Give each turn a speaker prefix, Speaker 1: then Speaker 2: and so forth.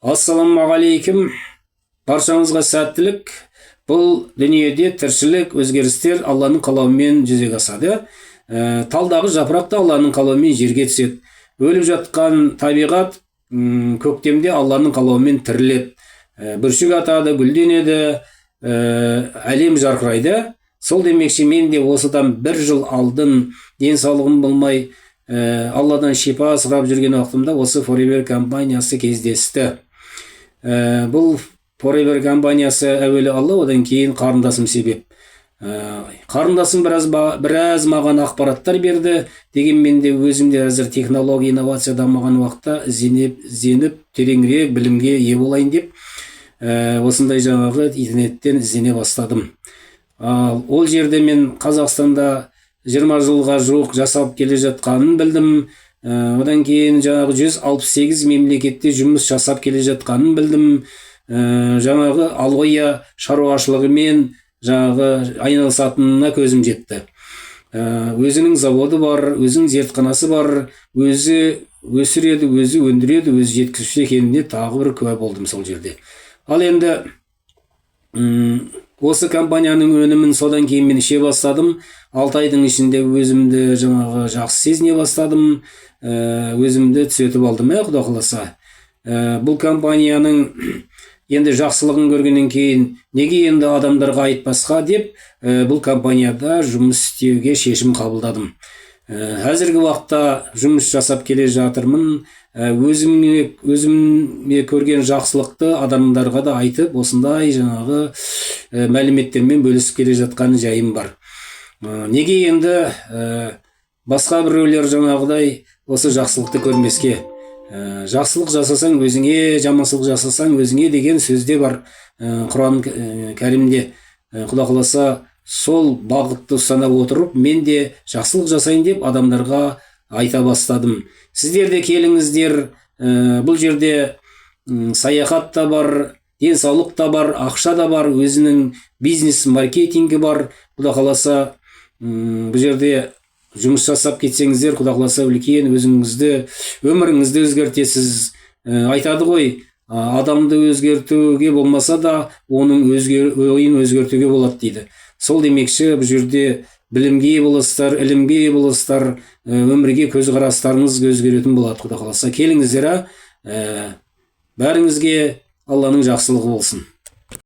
Speaker 1: Ассалаумағалейкум. Баршаңызға сәттілік. Бұл дүниеде тіршілік, өзгерістер Алланың қалауымен жүзеге асады. Талдағы жапырақ та Алланың қалауымен жерге түседі. Өліп жатқан табиғат көктемде Алланың қалауымен тіріледі. Бүршік атады, гүлденеді, әлем жарқырайды. Сол демекші мен де осыдан бір жыл алдын денсаулығым болмай Алладан шипа сұрап жүрген уақытымда осы Forever компаниясы кездесті. Бұл Forever компаниясы әуелі Алла, одан кейін қарындасым себеп. Қарындасым біраз маған ақпараттар берді. Дегенмен де өзімде әзір технология, инновация дамыған уақытта ізденіп тереңірек білімге ие болайын деп осындай жаңағы интернеттен іздене бастадым. Ол жерде мен Қазақстанда 20 жылға жуық жасап келе жатқанын білдім. Одан кейін жаңағы 168 мемлекетте жұмыс жасап келе жатқанын білдім. Жаңағы алоя шаруашылығымен жаңағы айналысатынына көзім жетті. Өзінің заводы бар, өзінің зертханасы бар, өзі өсіреді, өзі өндіреді, өзі жеткізуші екеніне тағы бір куә болдым сол жерде. Ал енді осы компанияның өнімін содан кейін мен іше бастадым. 6 айдың ішінде өзімді жаңағы жақсы сезіне бастадым. Өзімді түзетіп алдым, Құда қаласа. Бұл компанияның енді жақсылығын көргеннен кейін неге енді адамдарға айтпасқа деп бұл компанияда жұмыс істеуге шешім қабылдадым. Әзіргі уақытта жұмыс жасап келе жатырмын. Өзіме көрген жақсылықты адамдарға да айтып, осындай жаңағы мәліметтермен бөлісіп келе жатқан жайым бар. Неге енді басқа біреулер жаңағыдай осы жақсылықты көрмеске? Жақсылық жасасаң өзіңе, жаманшылық жасасаң өзіңе деген сөзде бар Құран кәрімде. Құда қаласа сол бағытты ұстана отырып, мен де жақсылық жасайын деп адамдарға айта бастадым. Сіздер де келіңіздер, бұл жерде саяхат та бар, денсаулық та бар, ақша да бар, өзінің бизнес маркетингі бар. Құда қаласа бұл жерде жұмыс жасап кетсеңіздер, Құда қаласа үлкен өзіңізді, өміріңізді өзгертесіз. Айтады ғой, адамды өзгертуге болмаса да, оның ойын өзгертуге болады дейді. Сол демекші бұл жерде білімге боласыздар, ілімге боласыздар, өмірге көзқарастарыңыз өзгеретін болады. Құда қаласа келіңіздер, бәріңізге Алланың жақсылығы болсын.